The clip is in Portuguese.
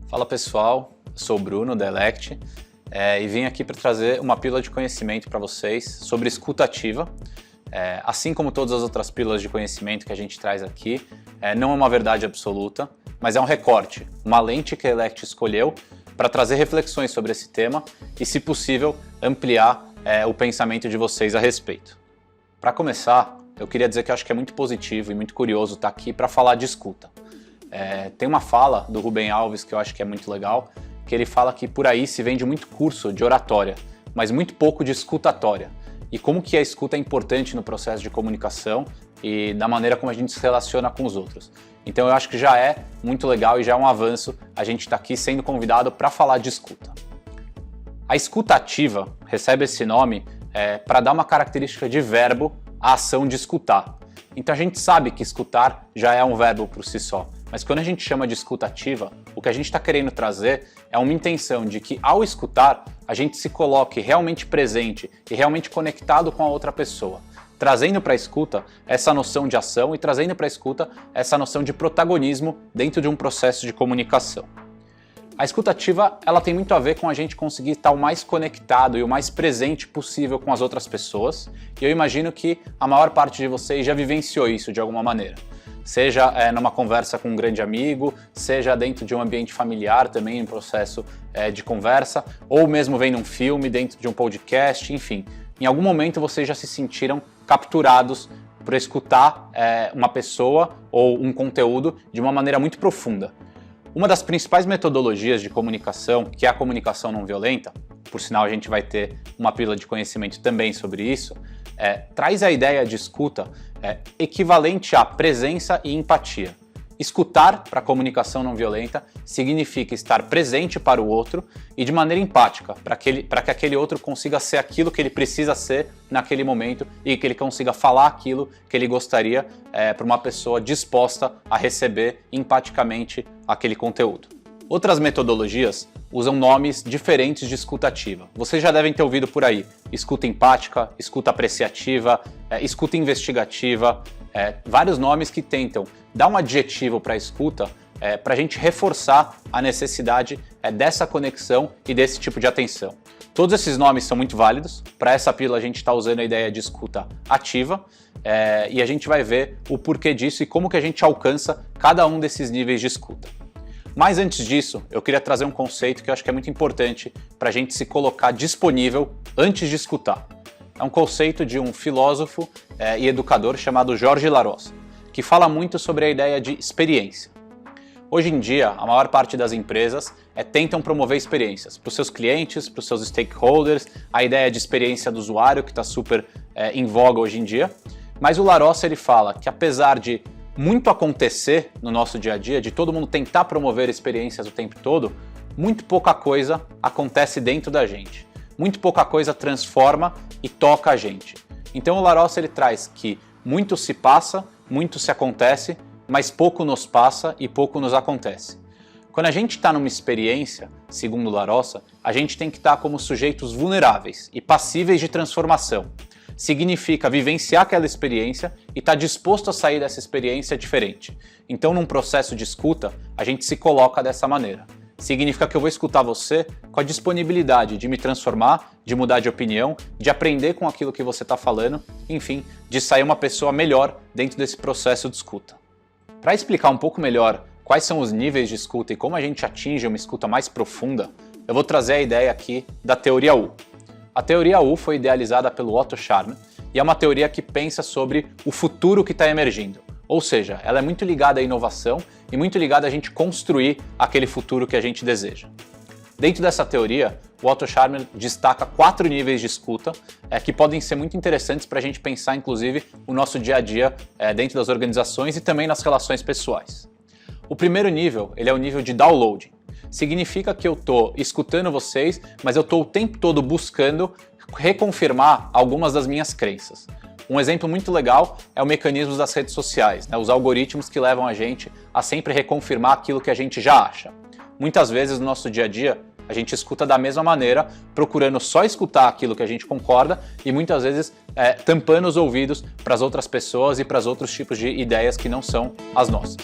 Fala pessoal, eu sou o Bruno da Elect e vim aqui para trazer uma pílula de conhecimento para vocês sobre escuta ativa. Assim como todas as outras pílulas de conhecimento que a gente traz aqui, não é uma verdade absoluta, mas é um recorte, uma lente que a Elect escolheu para trazer reflexões sobre esse tema e, se possível, ampliar o pensamento de vocês a respeito. Para começar, eu queria dizer que eu acho que é muito positivo e muito curioso estar aqui para falar de escuta. Tem uma fala do Rubem Alves que eu acho que é muito legal, que ele fala que por aí se vende muito curso de oratória, mas muito pouco de escutatória. E como que a escuta é importante no processo de comunicação e da maneira como a gente se relaciona com os outros. Então eu acho que já é muito legal e já é um avanço a gente estar aqui sendo convidado para falar de escuta. A escuta ativa recebe esse nome para dar uma característica de verbo à ação de escutar. Então a gente sabe que escutar já é um verbo por si só, mas quando a gente chama de escuta ativa, o que a gente está querendo trazer é uma intenção de que ao escutar, a gente se coloque realmente presente e realmente conectado com a outra pessoa, trazendo para a escuta essa noção de ação e trazendo para a escuta essa noção de protagonismo dentro de um processo de comunicação. A escuta ativa, ela tem muito a ver com a gente conseguir estar o mais conectado e o mais presente possível com as outras pessoas, e eu imagino que a maior parte de vocês já vivenciou isso de alguma maneira. Seja numa conversa com um grande amigo, seja dentro de um ambiente familiar também, em processo de conversa, ou mesmo vendo um filme, dentro de um podcast, enfim. Em algum momento vocês já se sentiram capturados por escutar uma pessoa ou um conteúdo de uma maneira muito profunda. Uma das principais metodologias de comunicação, que é a comunicação não violenta, por sinal a gente vai ter uma pílula de conhecimento também sobre isso, traz a ideia de escuta equivalente a presença e empatia. Escutar para a comunicação não violenta significa estar presente para o outro e de maneira empática, para que aquele outro consiga ser aquilo que ele precisa ser naquele momento e que ele consiga falar aquilo que ele gostaria para uma pessoa disposta a receber empaticamente aquele conteúdo. Outras metodologias usam nomes diferentes de escuta ativa. Vocês já devem ter ouvido por aí escuta empática, escuta apreciativa, escuta investigativa, vários nomes que tentam dar um adjetivo para a escuta para a gente reforçar a necessidade dessa conexão e desse tipo de atenção. Todos esses nomes são muito válidos. Para essa pílula a gente está usando a ideia de escuta ativa e a gente vai ver o porquê disso e como que a gente alcança cada um desses níveis de escuta. Mas antes disso, eu queria trazer um conceito que eu acho que é muito importante para a gente se colocar disponível antes de escutar. É um conceito de um filósofo e educador chamado Jorge Larossa, que fala muito sobre a ideia de experiência. Hoje em dia, a maior parte das empresas tentam promover experiências para os seus clientes, para os seus stakeholders, a ideia de experiência do usuário que está super em voga hoje em dia. Mas o Larossa ele fala que apesar de muito acontecer no nosso dia a dia, de todo mundo tentar promover experiências o tempo todo, muito pouca coisa acontece dentro da gente. Muito pouca coisa transforma e toca a gente. Então o Larossa ele traz que muito se passa, muito se acontece, mas pouco nos passa e pouco nos acontece. Quando a gente está numa experiência, segundo o Larossa, a gente tem que estar como sujeitos vulneráveis e passíveis de transformação. Significa vivenciar aquela experiência e estar disposto a sair dessa experiência diferente. Então, num processo de escuta, a gente se coloca dessa maneira. Significa que eu vou escutar você com a disponibilidade de me transformar, de mudar de opinião, de aprender com aquilo que você está falando, enfim, de sair uma pessoa melhor dentro desse processo de escuta. Para explicar um pouco melhor quais são os níveis de escuta e como a gente atinge uma escuta mais profunda, eu vou trazer a ideia aqui da teoria U. A teoria U foi idealizada pelo Otto Scharmer e é uma teoria que pensa sobre o futuro que está emergindo. Ou seja, ela é muito ligada à inovação e muito ligada a gente construir aquele futuro que a gente deseja. Dentro dessa teoria, o Otto Scharmer destaca 4 níveis de escuta que podem ser muito interessantes para a gente pensar, inclusive, o nosso dia a dia dentro das organizações e também nas relações pessoais. O primeiro nível, ele é o nível de downloading. Significa que eu estou escutando vocês, mas eu estou o tempo todo buscando reconfirmar algumas das minhas crenças. Um exemplo muito legal é o mecanismo das redes sociais, os algoritmos que levam a gente a sempre reconfirmar aquilo que a gente já acha. Muitas vezes no nosso dia a dia, a gente escuta da mesma maneira, procurando só escutar aquilo que a gente concorda e muitas vezes tampando os ouvidos para as outras pessoas e para os outros tipos de ideias que não são as nossas.